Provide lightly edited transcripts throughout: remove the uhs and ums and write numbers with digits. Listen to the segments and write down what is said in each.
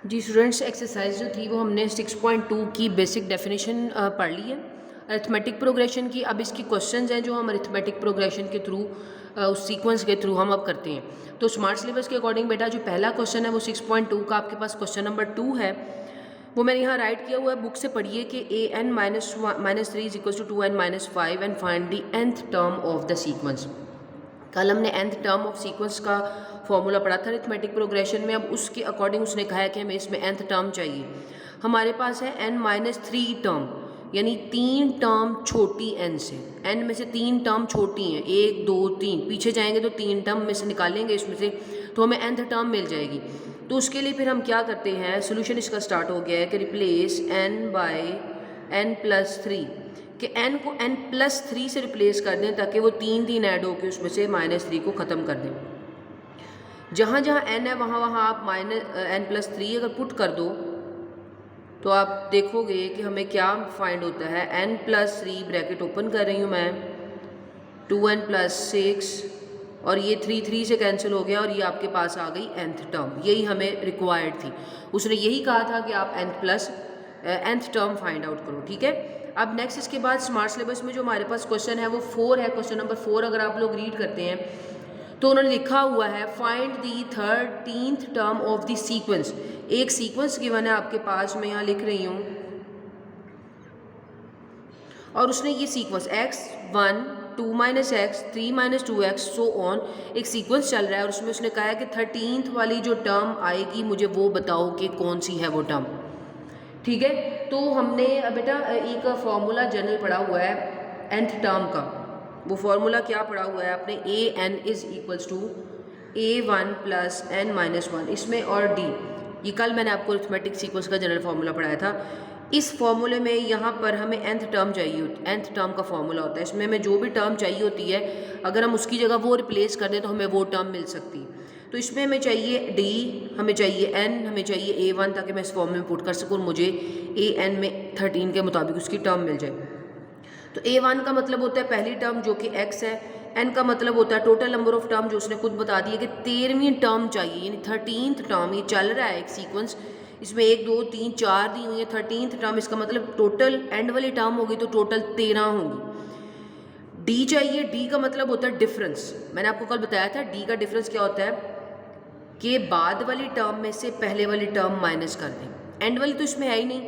जी students, exercise जो थी वो हमने 6.2 की बेसिक डेफिनेशन पढ़ ली है अरिथमेटिक प्रोग्रेशन की। अब इसकी क्वेश्चंस हैं जो हम अरिथमेटिक प्रोग्रेशन के थ्रू उस सीक्वेंस के थ्रू हम अब करते हैं। तो स्मार्ट सिलेबस के अकॉर्डिंग बेटा जो पहला क्वेश्चन है वो 6.2 का आपके पास क्वेश्चन नंबर 2 है, वो मैंने यहाँ राइट किया हुआ है। बुक से पढ़िए कि an minus 3 is equal to 2n minus 5 and find the nth term of the sequence. कल हमने nth टर्म ऑफ सीक्वेंस का फॉर्मूला पढ़ा था अरिथमेटिक प्रोग्रेशन में। अब उसके अकॉर्डिंग उसने कहा है कि हमें इसमें nth टर्म चाहिए। हमारे पास है n माइनस 3 टर्म, यानी 3 टर्म छोटी n से। n में से 3 टर्म छोटी हैं, 1 2 3, पीछे जाएंगे तो 3 टर्म में से निकालेंगे इसमें से तो हमें nth टर्म मिल जाएगी। तो उसके लिए फिर हम क्या करते हैं, सोल्यूशन इसका स्टार्ट हो गया है कि replace n by n plus 3, कि n को n प्लस 3 से रिप्लेस कर दें ताकि वो 3 ऐड होकर उसमें से -3 को ख़त्म कर दें। जहाँ जहाँ n है वहाँ वहाँ आप n प्लस 3 अगर पुट कर दो तो आप देखोगे कि हमें क्या फाइंड होता है। n प्लस 3 ब्रैकेट ओपन कर रही हूँ मैं, 2n प्लस 6 और ये 3 से कैंसिल हो गया और ये आपके पास आ गई nth टर्म। यही हमें रिक्वायर्ड थी। उसने यही कहा था कि आप nth टर्म फाइंड आउट करो, ठीक है। अब नेक्स्ट इसके बाद स्मार्ट सिलेबस में जो हमारे पास क्वेश्चन है वो 4 है। क्वेश्चन नंबर 4 अगर आप लोग रीड करते हैं तो उन्होंने लिखा हुआ है find the 13th term of the sequence. एक सीक्वेंस गिवन है आपके पास, मैं यहाँ लिख रही हूँ, और उसने ये sequence x1 2 minus x 3 minus 2x so on एक सीक्वेंस चल रहा है और उसमें उसने कहा है कि 13th वाली जो टर्म आएगी मुझे वो बताओ कि कौन सी है वो टर्म, ठीक है। तो हमने बेटा एक फार्मूला जनरल पढ़ा हुआ है nth टर्म का। वो फार्मूला क्या पढ़ा हुआ है आपने, an is equals to a1 plus n minus 1 इसमें, और d, ये कल मैंने आपको अरिथमेटिक सीक्वेंस का जनरल फार्मूला पढ़ाया था। इस फॉर्मूले में यहाँ पर हमें nth टर्म चाहिए होती, nth टर्म का फॉर्मूला होता है। इसमें हमें जो भी टर्म चाहिए होती है अगर हम उसकी जगह वो रिप्लेस कर दें तो हमें वो टर्म मिल सकती है। तो इसमें हमें चाहिए d, हमें चाहिए n, हमें चाहिए a1 ताकि मैं इस फॉर्म में पुट कर सकूँ और मुझे an में 13 के मुताबिक उसकी टर्म मिल जाए। तो a1 का मतलब होता है पहली टर्म जो कि x है, n का मतलब होता है टोटल नंबर ऑफ टर्म जो उसने खुद बता दिया कि 13वीं टर्म चाहिए, यानी 13th टर्म। ये चल रहा है एक सीक्वेंस, इसमें 1 2 3 4 दी हुई है, 13th टर्म इसका मतलब टोटल एंड वाली टर्म होगी तो टोटल 13 होंगी। डी चाहिए, डी का मतलब होता है डिफरेंस। मैंने आपको कल बताया था डी का डिफरेंस क्या होता है कि बाद वाली टर्म में से पहले वाली टर्म माइनस कर दें। एंड वाली तो इसमें है ही नहीं,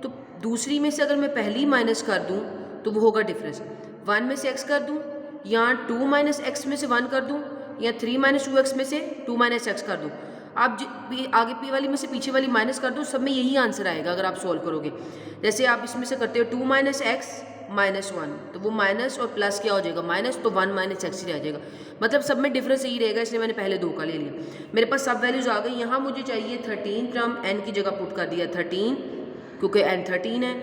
तो दूसरी में से अगर मैं पहली माइनस कर दूँ तो वो होगा डिफरेंस। 1 में से x कर दूँ, या 2 माइनस एक्स में से 1 कर दूँ, या 3 माइनस 2x में से 2 माइनस एक्स कर दूँ। आप आगे पी वाली में से पीछे वाली माइनस कर दो, सब में यही आंसर आएगा अगर आप सॉल्व करोगे। जैसे आप इसमें से करते हो 2 माइनस एक्स माइनस 1, तो वो माइनस और प्लस क्या हो जाएगा, माइनस, तो 1 माइनस एक्स ही रह जाएगा। मतलब सब में डिफरेंस यही रहेगा, इसलिए मैंने पहले 2 का ले लिया। मेरे पास सब वैल्यूज आ गई। यहाँ मुझे चाहिए 13 टर्म, n की जगह पुट कर दिया 13 क्योंकि n 13 है,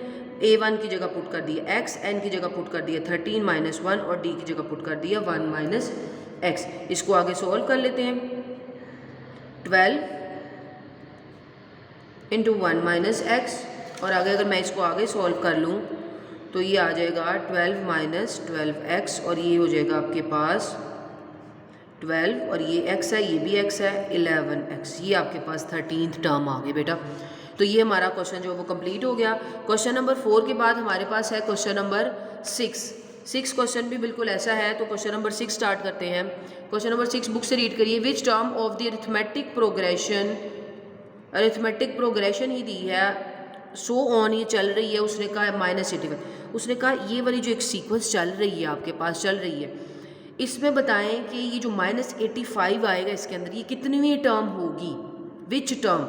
a1 की जगह पुट कर दिया x, n की जगह पुट कर दिया 13 माइनस 1 और d की जगह पुट कर दिया 1 माइनस एक्स। इसको आगे सॉल्व कर लेते हैं। 12 इंटू 1 माइनस एक्स, और आगे अगर मैं इसको आगे सॉल्व कर लूँ तो ये आ जाएगा 12 माइनस 12x, और ये हो जाएगा आपके पास 12, और ये x है, ये भी x है, 11x। ये आपके पास 13th टर्म आ गई बेटा। तो ये हमारा क्वेश्चन जो है वो कंप्लीट हो गया। क्वेश्चन नंबर 4 के बाद हमारे पास है क्वेश्चन नंबर 6 क्वेश्चन भी बिल्कुल ऐसा है। तो क्वेश्चन नंबर 6 स्टार्ट करते हैं। क्वेश्चन नंबर 6 बुक से रीड करिए। Which term of the arithmetic progression ही दी है, सो ऑन, ये चल रही है। उसने कहा -85। उसने कहा ये वाली जो एक सीक्वेंस चल रही है आपके पास चल रही है, इसमें बताएं कि ये जो -85 आएगा इसके अंदर ये कितनी टर्म होगी, विच टर्म।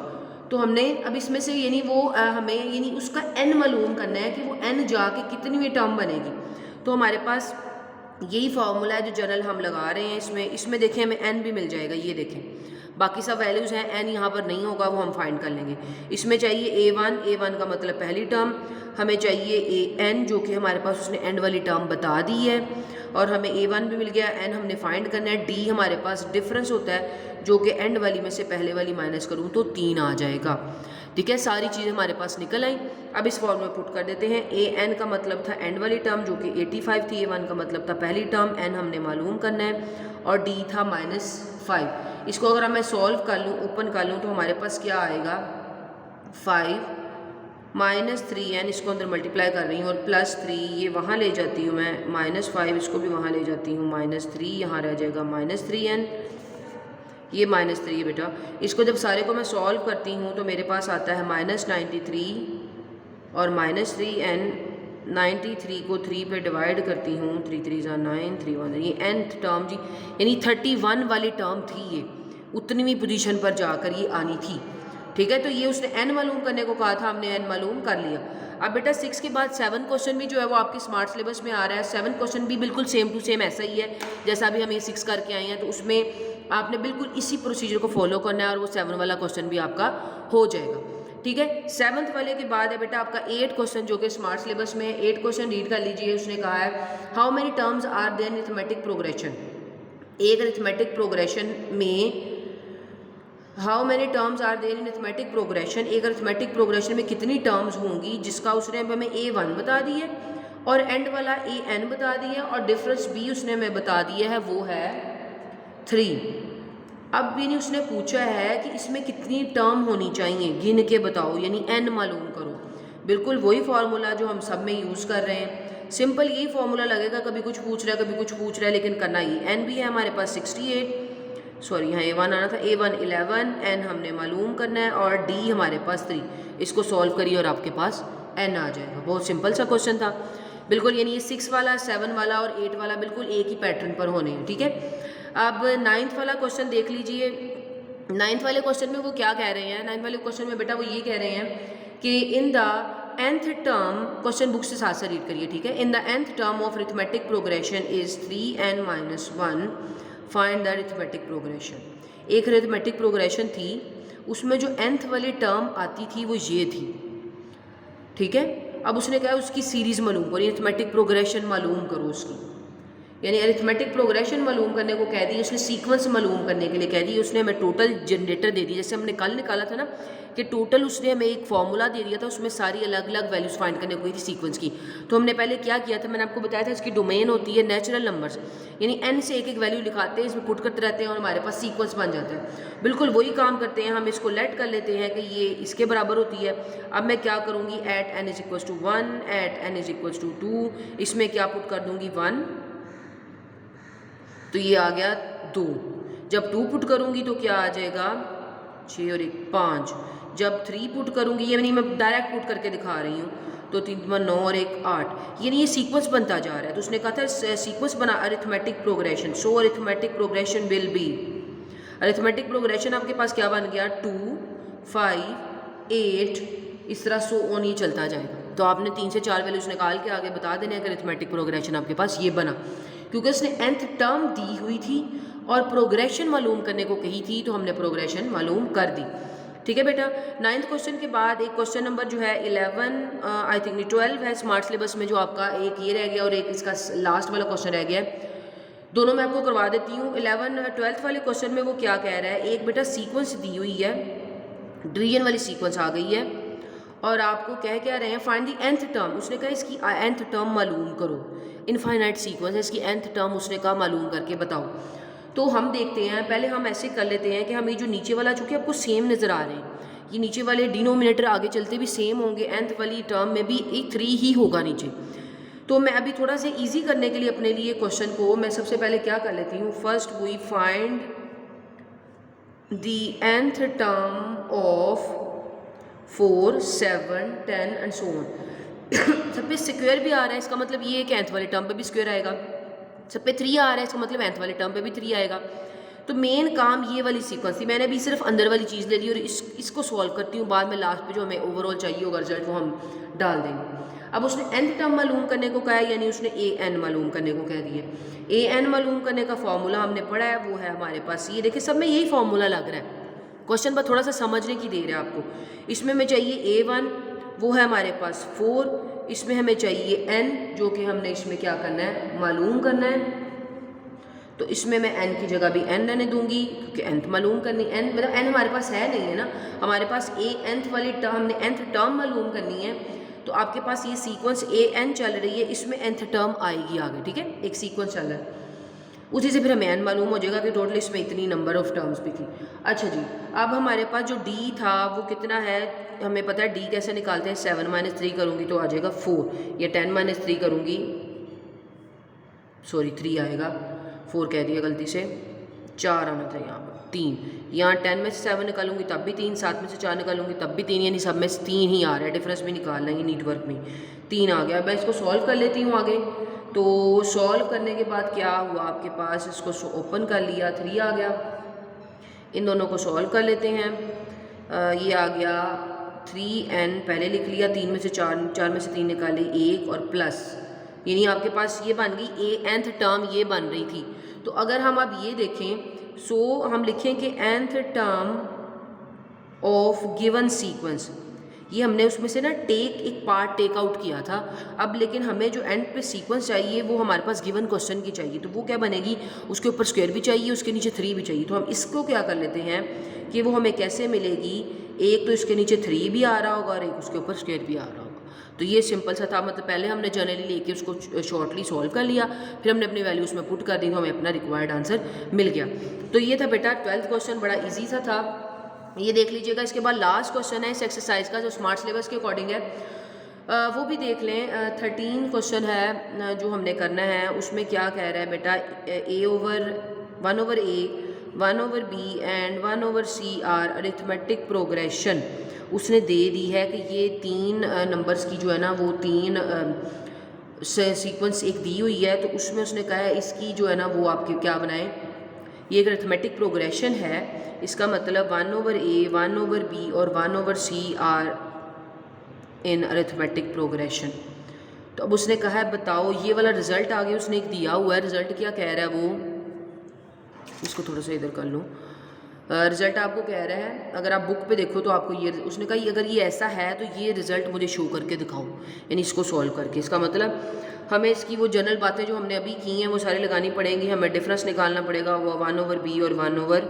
तो हमने अब इसमें से यानी वो हमें यानी उसका n मालूम करना है कि वो n जाके कितनी टर्म बनेगी। तो हमारे पास यही फार्मूला है जो जनरल हम लगा रहे हैं। इसमें देखें हमें n भी मिल जाएगा, ये देखें बाकी सब वैल्यूज़ हैं, n यहाँ पर नहीं होगा, वो हम फाइंड कर लेंगे। इसमें चाहिए a1 का मतलब पहली टर्म, हमें चाहिए an जो कि हमारे पास उसने एंड वाली टर्म बता दी है, और हमें a1 भी मिल गया, n हमने फाइंड करना है। d हमारे पास डिफरेंस होता है जो कि एंड वाली में से पहले वाली माइनस करूँ तो 3 आ जाएगा, ठीक है। सारी चीज़ें हमारे पास निकल आई। अब इस फॉर्म में पुट कर देते हैं। an का मतलब था एंड वाली टर्म जो कि 85 थी, a1 का मतलब था पहली टर्म, n हमने मालूम करना है, और d था -5। इसको अगर मैं सॉल्व कर लूँ, ओपन कर लूँ, तो हमारे पास क्या आएगा, 5 -3n, इसको अंदर मल्टीप्लाई कर रही हूँ और +3 ये वहाँ ले जाती हूँ मैं, -5 इसको भी वहाँ ले जाती हूँ, -3 यहाँ रह जाएगा -3n, ये -3 है बेटा। इसको जब सारे को मैं सॉल्व करती हूँ तो मेरे पास आता है -93 और -3n। 93 को 3 पे डिवाइड करती हूँ, 3 3 ज़ा 9, 3 1, ये nth टर्म जी, यानी 31 वाली टर्म थी ये, उतनीवीं पोजीशन पर जाकर ये आनी थी। ठीक है, तो ये उसने n मालूम करने को कहा था, हमने n मालूम कर लिया। अब बेटा 6 के बाद 7 क्वेश्चन भी जो है वो आपके स्मार्ट सिलेबस में आ रहा है। 7 क्वेश्चन भी बिल्कुल सेम टू सेम ऐसा ही है जैसा अभी हम ये 6 करके आए हैं, तो उसमें आपने बिल्कुल इसी प्रोसीजर को फॉलो करना है और वो 7 वाला क्वेश्चन भी आपका हो जाएगा। ठीक है, 7th वाले के बाद है बेटा आपका 8 क्वेश्चन जो कि स्मार्ट सिलेबस में 8 क्वेश्चन रीड कर लीजिए। उसने कहा है how many terms are there in arithmetic progression. एक अरिथमेटिक प्रोग्रेशन में how many terms are there in arithmetic progression, एक अरिथमेटिक प्रोग्रेशन में कितनी टर्म्स होंगी, जिसका उसने हमें A1 बता दी है और एंड वाला AN बता दिया और डिफरेंस B उसने हमें बता दिया है, वो है 3। अब भी उसने पूछा है कि इसमें कितनी टर्म होनी चाहिए, गिन के बताओ, यानी n मालूम करो। बिल्कुल वही फार्मूला जो हम सब में यूज़ कर रहे हैं, सिंपल यही फार्मूला लगेगा, कभी कुछ पूछ रहा है कभी कुछ पूछ रहा है, लेकिन करना ये n भी है हमारे पास 68, सॉरी यहाँ A1 आना था, A1 11, n हमने मालूम करना है और d हमारे पास 3। इसको सॉल्व करिए और आपके पास n आ जाएगा। बहुत सिंपल सा क्वेश्चन था बिल्कुल, यानी ये 6 वाला 7 वाला और 8 वाला बिल्कुल एक ही पैटर्न पर होने हैं। ठीक है, अब 9th वाला क्वेश्चन देख लीजिए। 9th वाले क्वेश्चन में वो क्या कह रहे हैं, 9th वाले क्वेश्चन में बेटा वो ये कह रहे हैं कि in the nth term, question book से साथ साथ रीड करिए। ठीक है, in the nth term of arithmetic progression is 3n - 1, find the arithmetic progression. एक अरिथमेटिक प्रोग्रेशन थी, उसमें जो nth वाली टर्म आती थी वो ये थी। ठीक है, अब उसने कहा उसकी सीरीज़ मालूम करो, अरिथमेटिक प्रोग्रेशन मालूम करो उसकी, यानी अरिथमेटिक प्रोग्रेशन मालूम करने को कह दी, उसने सीक्वेंस मालूम करने के लिए कह दी। उसने हमें टोटल जनरेटर दे दी, जैसे हमने कल निकाला था ना कि टोटल उसने हमें एक फॉर्मूला दे दिया था, उसमें सारी अलग अलग वैल्यूज़ फाइंड करने को थी सीक्वेंस की। तो हमने पहले क्या किया था, मैंने आपको बताया था इसकी डोमेन होती है नेचुरल नंबर्स, यानी n से एक एक वैल्यू लिखाते हैं, इसमें पुट करते रहते हैं और हमारे पास सीक्वेंस बन जाता है। बिल्कुल वही काम करते हैं, हम इसको लेट कर लेते हैं कि ये इसके बराबर होती है। अब मैं क्या करूँगी, एट n = 1, एट n = 2, इसमें क्या पुट कर दूँगी 1, तो ये आ गया 2। जब 2 पुट करूँगी तो क्या आ जाएगा 6 और 1 5। जब 3 पुट करूँगी, यानी मैं डायरेक्ट पुट करके दिखा रही हूँ, तो 3 9 और 1 8, यानी ये सीक्वेंस बनता जा रहा है। तो उसने कहा था सीक्वेंस बना arithmetic progression, so arithmetic progression will be, arithmetic progression आपके पास क्या बन गया 2 5 8, इस तरह सो ऑन ये चलता जाएगा। तो आपने 3 से 4 वैल्यूज निकाल के आगे बता देने कि अरिथमेटिक प्रोग्रेशन आपके पास ये बना, क्योंकि उसने nth टर्म दी हुई थी और प्रोग्रेशन मालूम करने को कही थी, तो हमने प्रोग्रेशन मालूम कर दी। ठीक है बेटा, 9th क्वेश्चन के बाद एक क्वेश्चन नंबर जो है 11 आई थिंक 12 है स्मार्ट सिलेबस में, जो आपका एक ये रह गया और एक इसका लास्ट वाला क्वेश्चन रह गया है। दोनों मैं आपको करवा देती हूँ। 12th वाले क्वेश्चन में वो क्या कह रहा है, एक बेटा सीक्वेंस दी हुई है, डिवीजन वाली सीक्वेंस आ गई है और आपको क्या रहे हैं, फाइंड दी nth टर्म। उसने कहा इसकी nth टर्म मालूम करो, इनफाइनाइट सीक्वेंस है, इसकी nth टर्म उसने कहा मालूम करके बताओ। तो हम देखते हैं, पहले हम ऐसे कर लेते हैं कि हम ये जो नीचे वाला चूँकि आपको सेम नज़र आ रहे हैं, ये नीचे वाले डिनोमिनेटर आगे चलते भी सेम होंगे, nth वाली टर्म में भी एक 3 ही होगा नीचे। तो मैं अभी थोड़ा सा ईजी करने के लिए अपने लिए क्वेश्चन को मैं सबसे पहले क्या कर लेती हूँ, first we find the nth term of 4 7 10 and so on. सब पे स्क्वायर भी आ रहा है, इसका मतलब ये है कि nth वाले टर्म पे भी स्क्वायर आएगा। सब पे 3 आ रहा है, इसका मतलब nth वाले टर्म पे भी 3 आएगा। तो मेन काम ये वाली सीक्वेंस थी, मैंने अभी सिर्फ अंदर वाली चीज़ ले ली और इसको सॉल्व करती हूँ, बाद में लास्ट पे जो हमें ओवरऑल चाहिए होगा रिजल्ट वो हम डाल देंगे। अब उसने nth टर्म मालूम करने को कहा है, यानी उसने an मालूम करने को कह दिया। an मालूम करने का फॉर्मूला हमने पढ़ा है, वो है हमारे पास ये, देखिए सब में यही फॉर्मूला लग रहा है। क्वेश्चन पर थोड़ा सा समझने की देर है आपको। इसमें हमें चाहिए a1, वो है हमारे पास 4, इसमें हमें चाहिए n, जो कि हमने इसमें क्या करना है, मालूम करना है। तो इसमें मैं n की जगह भी n रहने दूंगी, क्योंकि nth मालूम करनी, n मतलब n हमारे पास है नहीं है ना, हमारे पास nth वाली टर्म, हमने nth टर्म मालूम करनी है। तो आपके पास ये सीक्वेंस an चल रही है, इसमें nth टर्म आएगी आगे, ठीक है, एक सीक्वेंस चल रहा है। उसी से फिर हमें n मालूम हो जाएगा कि टोटल इसमें इतनी नंबर ऑफ टर्म्स भी थी। अच्छा जी, अब हमारे पास जो d था वो कितना है, हमें पता है d कैसे निकालते हैं, 7 - 3 करूँगी तो आ जाएगा 4, या 10 - 3 करूँगी, सॉरी 3 आएगा, 4 कह दिया गलती से, 4 आना था यहाँ पर, 3, यहाँ 10 में से 7 निकालूंगी तब भी 3, 7 में से 4 निकालूंगी तब भी 3, यानी सब में से 3 ही आ रहा है, डिफरेंस भी निकालना है नीटवर्क में, 3 आ गया। मैं इसको सॉल्व कर लेती हूँ आगे। तो सॉल्व करने के बाद क्या हुआ आपके पास, इसको ओपन कर लिया, 3 आ गया। इन दोनों को सॉल्व कर लेते हैं। ये आ गया 3n, पहले लिख लिया, 3 में से 4, 4 में से 3 निकाले, 1 और प्लस, यानी आपके पास ये बन गई nth टर्म, ये बन रही थी। तो अगर हम अब ये देखें, सो हम लिखें कि nth term of given sequence, ये हमने उसमें से ना एक पार्ट टेक आउट किया था। अब लेकिन हमें जो एंड पे सीक्वेंस चाहिए वो हमारे पास गिवन क्वेश्चन की चाहिए, तो वो क्या बनेगी, उसके ऊपर स्क्वायर भी चाहिए, उसके नीचे 3 भी चाहिए। तो हम इसको क्या कर लेते हैं कि वो हमें कैसे मिलेगी, एक तो इसके नीचे 3 भी आ रहा होगा और एक उसके ऊपर स्क्वायर भी आ रहा होगा। तो ये सिंपल सा था, मतलब पहले हमने जनरली लेके उसको शॉर्टली सॉल्व कर लिया, फिर हमने अपनी वैल्यूज में पुट कर दी, तो हमें अपना रिक्वायर्ड आंसर मिल गया। तो ये था बेटा 12th क्वेश्चन, बड़ा ईजी सा था, ये देख लीजिएगा। इसके बाद लास्ट क्वेश्चन है इस एक्सरसाइज का, जो स्मार्ट सिलेबस के अकॉर्डिंग है, वो भी देख लें। 13 क्वेश्चन है जो हमने करना है, उसमें क्या कह रहा है बेटा, one over A 1/b and 1/c are arithmetic progression उसने दे दी है कि ये 3 नंबर्स की जो है ना वो 3 सीक्वेंस एक दी हुई है। तो उसमें उसने कहा है इसकी जो है ना वो आपके क्या बनाएं, ये एक अरिथमेटिक प्रोग्रेशन है, इसका मतलब 1/a 1/b और 1/c are in arithmetic progression. तो अब उसने कहा है बताओ, ये वाला रिजल्ट आगे उसने एक दिया हुआ है, रिजल्ट क्या कह रहा है वो, इसको थोड़ा सा इधर कर लूँ। रिजल्ट आपको कह रहा है, अगर आप बुक पे देखो तो आपको ये उसने कहा अगर ये ऐसा है तो ये रिजल्ट मुझे शो करके दिखाओ, यानी इसको सॉल्व करके। इसका मतलब हमें इसकी वो जनरल बातें जो हमने अभी की हैं वो सारी लगानी पड़ेंगी, हमें डिफरेंस निकालना पड़ेगा, वो 1/b और 1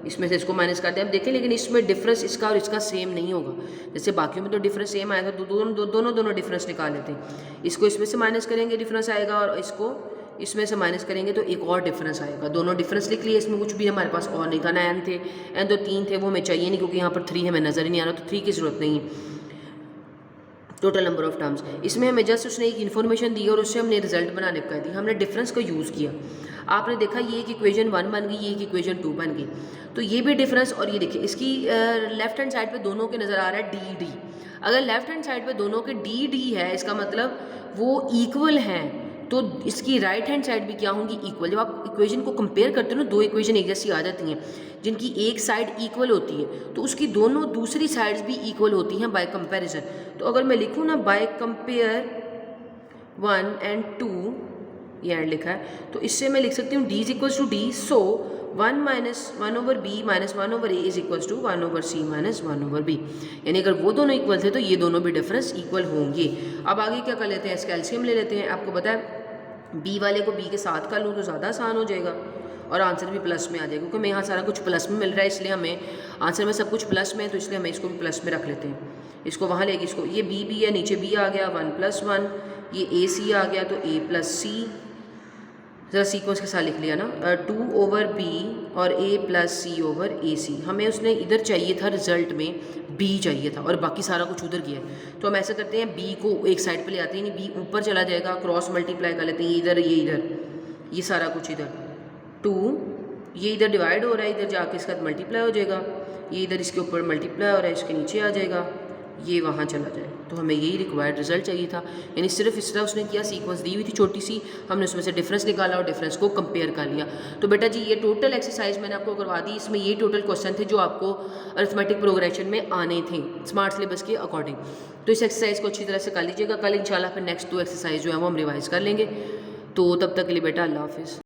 इसमें से इसको माइनस करते हैं। अब देखें लेकिन इसमें डिफरेंस इसका और इसका सेम नहीं होगा, जैसे बाकियों में तो डिफरेंस सेम आया था, दोनों डिफरेंस निकाल लेते हैं। इसको इसमें से माइनस करेंगे डिफरेंस आएगा, और इसको इसमें से माइनस करेंगे तो एक और डिफरेंस आएगा। दोनों डिफरेंस लिख लिए, इसमें कुछ भी हमारे पास और नहीं था ना, n थे, n तो 3 थे, वो हमें चाहिए नहीं क्योंकि यहाँ पर 3 हमें नज़र ही नहीं आ रहा, तो 3 की ज़रूरत नहीं है। टोटल नंबर ऑफ टर्म्स, इसमें हमें जस्ट उसने एक इन्फॉर्मेशन दी और उससे हमने रिजल्ट बनाने को कह दी, हमने डिफरेंस को यूज़ किया। आपने देखा ये एक इक्वेशन 1 बन गई, ये एक इक्वेशन 2 बन गई, तो ये भी डिफरेंस, और ये देखिए इसकी लेफ्ट हैंड साइड पे दोनों के नज़र आ रहा है डी डी। अगर लेफ्ट हैंड साइड पे दोनों के डी डी है, इसका मतलब वो इक्वल हैं, तो इसकी राइट हैंड साइड भी क्या होंगी, इक्वल। जब आप इक्वेशन को कंपेयर करते हो ना, दो इक्वेशन एक जैसी आ जाती हैं, जिनकी एक साइड इक्वल होती है तो उसकी दोनों दूसरी साइड्स भी इक्वल होती हैं बाय कंपैरिजन। तो अगर मैं लिखूँ ना बाय कंपेयर 1 and 2, ये एंड लिखा है, तो इससे मैं लिख सकती हूँ d = d, so 1 - 1/b - 1/a is equals to 1/c - 1/b, यानी अगर वो दोनों इक्वल थे तो ये दोनों भी डिफरेंस इक्वल होंगे। अब आगे क्या कर लेते हैं, इसका एलसीएम ले लेते हैं। आपको पता है b वाले को b के साथ कर लूँ तो ज़्यादा आसान हो जाएगा और आंसर भी प्लस में आ जाएगा, क्योंकि हमें यहाँ सारा कुछ प्लस में मिल रहा है, इसलिए हमें आंसर में सब कुछ प्लस में है, तो इसलिए हमें इसको भी प्लस में रख लेते हैं। इसको वहाँ लेके इसको, ये b है, नीचे b आ गया 1 + 1, ये ac आ गया तो a + c, ज़रा सीक्वेंस के साथ लिख लिया ना, 2/b और a + c/ac। हमें उसने इधर चाहिए था रिजल्ट में b चाहिए था और बाकी सारा कुछ उधर गया है, तो हम ऐसा करते हैं b को एक साइड पे ले आते हैं, नहीं b ऊपर चला जाएगा, क्रॉस मल्टीप्लाई कर लेते हैं, इधर ये इधर, ये सारा कुछ इधर 2, ये इधर डिवाइड हो रहा है, इधर जाके इसका मल्टीप्लाई हो जाएगा, ये इधर इसके ऊपर मल्टीप्लाई हो रहा है, इसके नीचे आ जाएगा, ये वहाँ चला जाएगा। तो हमें यही रिक्वायर्ड रिजल्ट चाहिए था, यानी सिर्फ इस तरह उसने किया, सीक्वेंस दी हुई थी छोटी सी, हमने उसमें से डिफरेंस निकाला और डिफरेंस को कंपेयर कर लिया। तो बेटा जी ये टोटल एक्सरसाइज मैंने आपको करवा दी, इसमें ये टोटल क्वेश्चन थे जो आपको अरिथमेटिक प्रोग्रेशन में आने थे स्मार्ट सिलेबस के अकॉर्डिंग। तो इस एक्सरसाइज को अच्छी तरह से कर लीजिएगा, कल इंशाल्लाह फिर नेक्स्ट 2 एक्सरसाइज जो है वो हम रिवाइज कर लेंगे। तो तब तक के लिए बेटा अल्लाह हाफिज़।